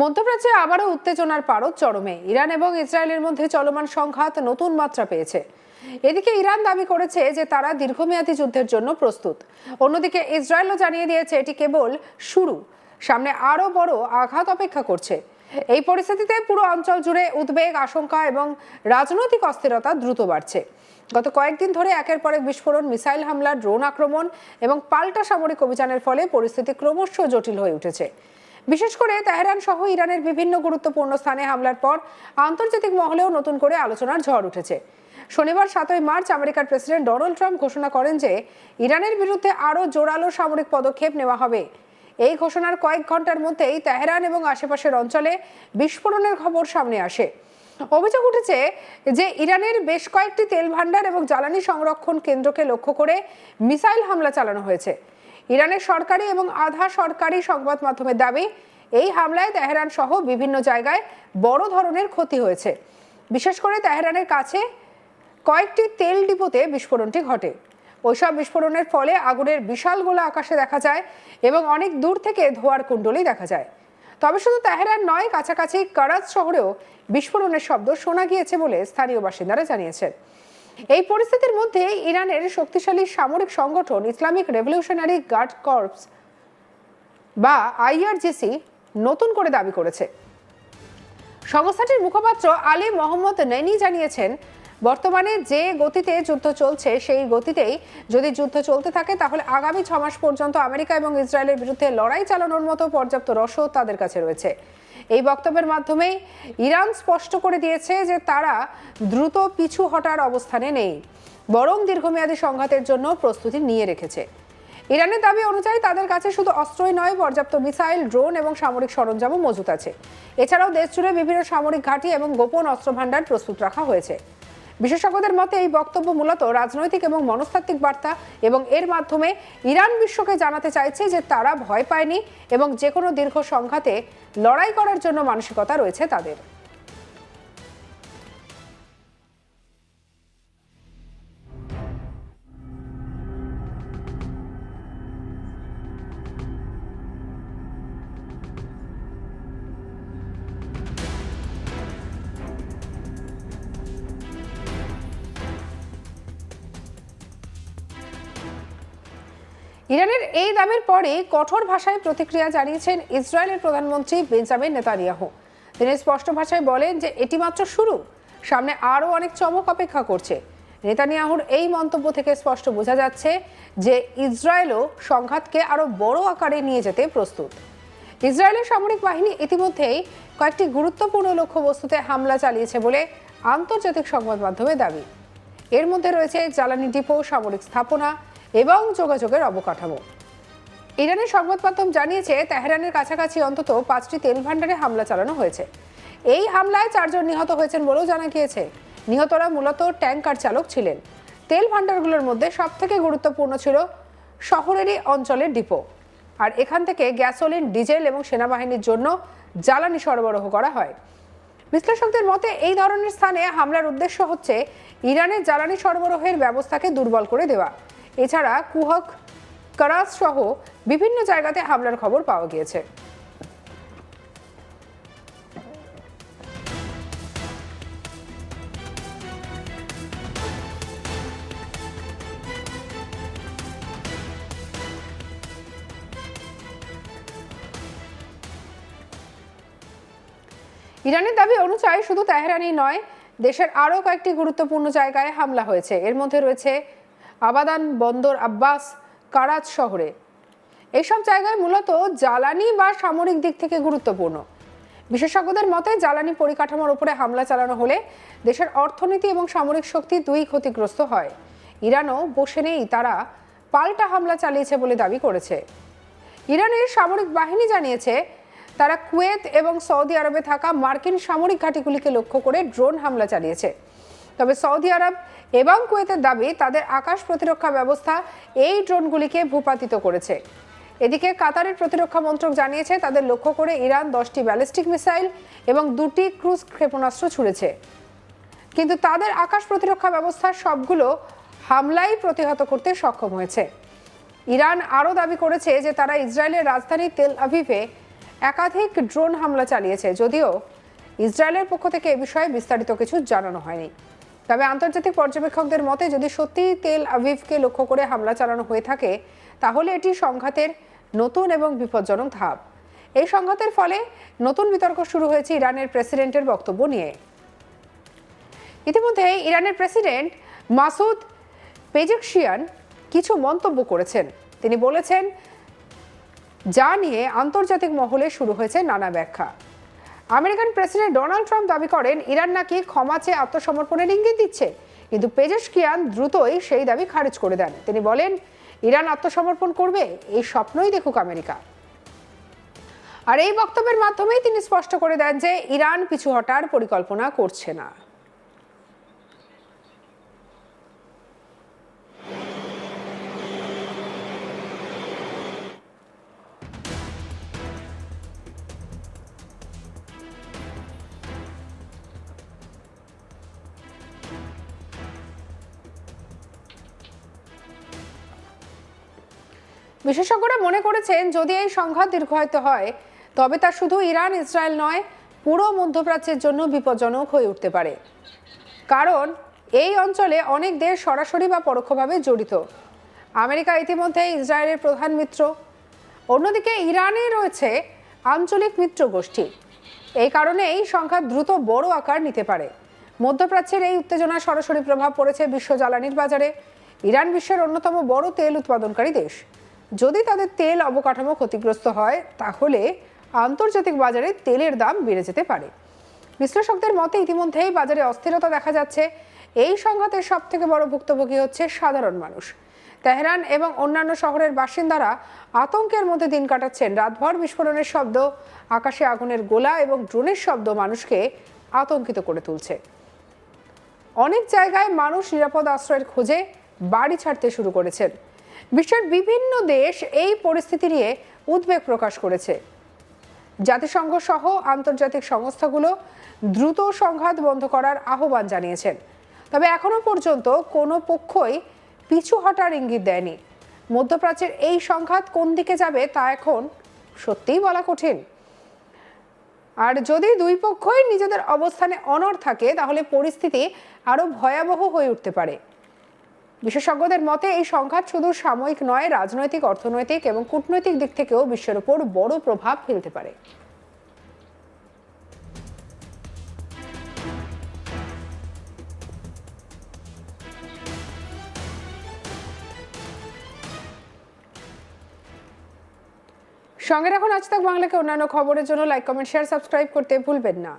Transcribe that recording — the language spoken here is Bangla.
মধ্যপ্রাচ্যে আবারও উত্তেজনার পারদ চরমে। ইরান এবং ইসরায়েলের মধ্যে চলমান সংঘাত নতুন মাত্রা পেয়েছে। এদিকে ইরান দাবি করেছে যে তারা দীর্ঘমেয়াদী যুদ্ধের জন্য প্রস্তুত। অন্যদিকে ইসরায়েলও জানিয়ে দিয়েছে এটি কেবল শুরু, সামনে আরও বড় আঘাত অপেক্ষা করছে। এই পরিস্থিতিতে পুরো অঞ্চল জুড়ে উদ্বেগ, আশঙ্কা এবং রাজনৈতিক অস্থিরতা দ্রুত বাড়ছে। গত কয়েকদিন ধরে একের পর এক বিস্ফোরণ, মিসাইল হামলা, ড্রোন আক্রমণ এবং পাল্টা সামরিক অভিযানের ফলে পরিস্থিতি ক্রমশ জটিল হয়ে উঠেছে। বিশেষ করে তেহরান সহ ইরানের বিভিন্ন গুরুত্বপূর্ণ স্থানে হামলার পর আন্তর্জাতিক মহলেও নতুন করে আলোচনার ঝড় উঠেছে। শনিবার 7 মার্চ আমেরিকার প্রেসিডেন্ট ডোনাল্ড ট্রাম্প ঘোষণা করেন যে ইরানের বিরুদ্ধে আরও জোরালো সামরিক পদক্ষেপ নেওয়া হবে। এই ঘোষণার কয়েক ঘন্টার মধ্যেই তেহরান এবং আশেপাশের অঞ্চলে বিস্ফোরণের খবর সামনে আসে। অভিযোগ উঠেছে যে ইরানের বেশ কয়েকটি তেল ভান্ডার এবং জ্বালানি সংরক্ষণ কেন্দ্রকে লক্ষ্য করে মিসাইল হামলা চালানো হয়েছে। ইরানের সরকারি এবং আধা সরকারি সংবাদ মাধ্যমের দাবি, এই হামলায় তেহরান সহ বিভিন্ন জায়গায় বড় ধরনের ক্ষতি হয়েছে। বিশেষ করে তেহরানের কাছে কয়েকটি তেল ডিপোতে বিস্ফোরণটি ঘটে। ওইসব বিস্ফোরণের ফলে আগুনের বিশাল গোলা আকাশে দেখা যায় এবং অনেক দূর থেকে ধোঁয়ার কুণ্ডলী দেখা যায়। তবে শুধু তেহরান নয়, কাছাকাছি কারাচ শহরেও বিস্ফোরণের শব্দ শোনা গিয়েছে বলে স্থানীয় বাসিন্দারা জানিয়েছেন। এই পরিস্থিতির মধ্যে ইরানের শক্তিশালী সামরিক সংগঠন ইসলামিক রেভলিউশনারি গার্ড কর্পস বা আইআরজিসি নতুন করে দাবি করেছে। সংস্থাটির মুখপাত্র আলী মোহাম্মদ নেনি জানিয়েছেন, বর্তমানে যে গতিতে যুদ্ধ চলছে সেই গতিতেই যদি যুদ্ধ চলতে থাকে তাহলে আগামী 6 মাস পর্যন্ত আমেরিকা এবং ইসরায়েলের বিরুদ্ধে লড়াই চালানোর মতো পর্যাপ্ত রসদ তাদের কাছে রয়েছে। এই বক্তব্যের মাধ্যমে ইরান স্পষ্ট করে দিয়েছে যে তারা দ্রুত পিছু হটার অবস্থানে নেই, বরং দীর্ঘমেয়াদী সংঘাতের জন্য প্রস্তুতি নিয়ে রেখেছে। ইরানের দাবি অনুযায়ী তাদের কাছে শুধু অস্ত্রই নয়, পর্যাপ্ত মিসাইল, ড্রোন এবং সামরিক সরঞ্জামও মজুত আছে। এছাড়াও দেশ জুড়ে বিভিন্ন সামরিক ঘাঁটি এবং গোপন অস্ত্র ভান্ডার প্রস্তুত রাখা হয়েছে। বিশেষজ্ঞদের মতে এই বক্তব্য মূলত রাজনৈতিক এবং মনস্তাত্ত্বিক বার্তা এবং এর মাধ্যমে ইরান বিশ্বকে জানাতে চাইছে যে তারা ভয় পায়নি এবং যে কোনো দীর্ঘ সংঘাতে লড়াই করার জন্য মানসিকতা রয়েছে তাদের। ইরানের এই দাবির পরে কঠোর ভাষায় প্রতিক্রিয়া জানিয়েছেন ইসরায়েলের প্রধানমন্ত্রী বেঞ্জামিন নেতানিয়াহু। তিনি স্পষ্ট ভাষায় বলেন যে এটি মাত্র শুরু, সামনে আরও অনেক চমক অপেক্ষা করছে। নেতানিয়াহুর এই মন্তব্য থেকে স্পষ্ট বোঝা যাচ্ছে যে ইসরায়েলও সংঘাতকে আরও বড় আকারে নিয়ে যেতে প্রস্তুত। ইসরায়েলের সামরিক বাহিনী ইতিমধ্যেই কয়েকটি গুরুত্বপূর্ণ লক্ষ্যবস্তুতে হামলা চালিয়েছে বলে আন্তর্জাতিক সংবাদ মাধ্যমে দাবি। এর মধ্যে রয়েছে জ্বালানি ডিপো, সামরিক স্থাপনা এবং যোগাযোগের অবকাঠামো। ইরানের সংবাদ মাধ্যম জানিয়েছে তেহরানের কাছাকাছি অন্তত 5টি তেল ভান্ডারে হামলা চালানো হয়েছে। এই হামলায় 4 জন নিহত হয়েছেন বলেও জানা গিয়েছে। নিহতরা মূলত ট্যাঙ্কার চালক ছিলেন। তেল ভান্ডারগুলোর মধ্যে সবথেকে গুরুত্বপূর্ণ ছিল শহরেরই অঞ্চলের ডিপো, আর এখান থেকে গ্যাসোলিন, ডিজেল এবং সেনাবাহিনীর জন্য জ্বালানি সরবরাহ করা হয়। বিশ্লেষকদের মতে এই ধরনের স্থানে হামলার উদ্দেশ্য হচ্ছে ইরানের জ্বালানি সরবরাহের ব্যবস্থাকে দুর্বল করে দেওয়া। এছাড়া কুহক, কারাচ সহ বিভিন্ন জায়গাতে হামলার খবর পাওয়া গিয়েছে। ইরানের দাবি অনুযায়ী শুধু তেহরানই নয়, দেশের আরও কয়েকটি গুরুত্বপূর্ণ জায়গায় হামলা হয়েছে। এর মধ্যে রয়েছে আবাদান, বন্দর আব্বাস, কারাচ শহরে। এইসব জায়গায় মূলত জ্বালানি বা সামরিক দিক থেকে গুরুত্বপূর্ণ। বিশেষজ্ঞদের মতে জ্বালানি পরিকাঠামোর উপরে হামলা চালানো হলে দেশের অর্থনীতি এবং সামরিক শক্তি দুই ক্ষতিগ্রস্ত হয়। ইরানও বসে নেই, তারা পাল্টা হামলা চালিয়েছে বলে দাবি করেছে। ইরানের সামরিক বাহিনী জানিয়েছে তারা কুয়েত এবং সৌদি আরবে থাকা মার্কিন সামরিক ঘাঁটিগুলিকে লক্ষ্য করে ড্রোন হামলা চালিয়েছে। তবে সৌদি আরব এবং কুয়েতের দাবি তাদের আকাশ প্রতিরক্ষা ব্যবস্থা এই ড্রোনগুলিকে ভূপাতিত করেছে। এদিকে কাতারের প্রতিরক্ষা মন্ত্রক জানিয়েছে তাদের লক্ষ্য করে ইরান 10টি ব্যালিস্টিক মিসাইল এবং 2টি ক্রুজ ক্ষেপণাস্ত্র ছুড়েছে, কিন্তু তাদের আকাশ প্রতিরক্ষা ব্যবস্থার সবগুলো হামলাই প্রতিহত করতে সক্ষম হয়েছে। ইরান আরও দাবি করেছে যে তারা ইসরায়েলের রাজধানী তেল আভিভে একাধিক ড্রোন হামলা চালিয়েছে, যদিও ইসরায়েলের পক্ষ থেকে এ বিষয়ে বিস্তারিত কিছু জানানো হয়নি। তবে আন্তর্জাতিক পর্যবেক্ষকদের মতে যদি সত্যিই তেল আভিভকে লক্ষ্য করে হামলা চালানো হয়ে থাকে, তাহলে এটি সংঘাতের নতুন এবং বিপজ্জনক ধাপ। এই সংঘাতের ফলে নতুন বিতর্ক শুরু হয়েছে ইরানের প্রেসিডেন্টের বক্তব্য নিয়ে। ইতিমধ্যে ইরানের প্রেসিডেন্ট মাসুদ পেজেকশিয়ান কিছু মন্তব্য করেছেন। তিনি বলেছেন, যা নিয়ে আন্তর্জাতিক মহলে শুরু হয়েছে নানা ব্যাখ্যা। আমেরিকান প্রেসিডেন্ট ডোনাল্ড ট্রাম্প দাবি করেন ইরান নাকি ক্ষমা চেয়ে আত্মসমর্পণের ইঙ্গিত দিচ্ছে, কিন্তু পেজেশকিয়ান দ্রুতই সেই দাবি খারিজ করে দেন। তিনি বলেন, ইরান আত্মসমর্পণ করবে এই স্বপ্নই দেখুক আমেরিকা। আর এই বক্তব্যের মাধ্যমেই তিনি স্পষ্ট করে দেন যে ইরান পিছু হটার পরিকল্পনা করছে না। বিশেষজ্ঞরা মনে করেছেন, যদি এই সংঘাত দীর্ঘায়িত হয় তবে তা শুধু ইরান ইসরায়েল নয়, পুরো মধ্যপ্রাচ্যের জন্য বিপজ্জনক হয়ে উঠতে পারে। কারণ এই অঞ্চলে অনেক দেশ সরাসরি বা পরোক্ষভাবে জড়িত। আমেরিকা ইতিমধ্যে ইসরায়েলের প্রধান মিত্র, অন্যদিকে ইরানে রয়েছে আঞ্চলিক মিত্র গোষ্ঠী। এই কারণে এই সংঘাত দ্রুত বড় আকার নিতে পারে। মধ্যপ্রাচ্যের এই উত্তেজনার সরাসরি প্রভাব পড়েছে বিশ্ব জ্বালানির বাজারে। ইরান বিশ্বের অন্যতম বড় তেল উৎপাদনকারী দেশ। যদি তাদের তেল অবকাঠামো ক্ষতিগ্রস্ত হয়, তাহলে আন্তর্জাতিক বাজারে তেলের দাম বেড়ে যেতে পারে। বিশ্লেষকদের মতে ইতিমধ্যেই বাজারে অস্থিরতা দেখা যাচ্ছে। এই সংঘাতের সবথেকে বড় ভুক্তভোগী হচ্ছে সাধারণ মানুষ। তেহরান এবং অন্যান্য শহরের বাসিন্দারা আতঙ্কের মধ্যে দিন কাটাচ্ছেন। রাতভর বিস্ফোরণের শব্দ, আকাশে আগুনের গোলা এবং ড্রোনের শব্দ মানুষকে আতঙ্কিত করে তুলছে। অনেক জায়গায় মানুষ নিরাপদ আশ্রয়ের খোঁজে বাড়ি ছাড়তে শুরু করেছেন। বিশ্বের বিভিন্ন দেশ এই পরিস্থিতি নিয়ে উদ্বেগ প্রকাশ করেছে। জাতিসংঘ সহ আন্তর্জাতিক সংস্থাগুলো দ্রুত সংঘাত বন্ধ করার আহ্বান জানিয়েছেন। তবে এখনো পর্যন্ত কোনো পক্ষই পিছু হটার ইঙ্গিত দেয়নি। মধ্যপ্রাচ্যের এই সংঘাত কোন দিকে যাবে তা এখন সত্যিই বলা কঠিন। আর যদি দুই পক্ষই নিজেদের অবস্থানে অনড় থাকে, তাহলে পরিস্থিতি আরো ভয়াবহ হয়ে উঠতে পারে। বিশেষজ্ঞদের মতে এই সংঘাত শুধু সাময়িক নয়, রাজনৈতিক, অর্থনৈতিক এবং কূটনৈতিক দিক থেকেও বিশ্বের উপর বড় প্রভাব ফেলতে পারে। সঙ্গে রাখুন আজ তাক বাংলাকে। অন্যান্য খবরের জন্য লাইক, কমেন্ট, শেয়ার, সাবস্ক্রাইব করতে ভুলবেন না।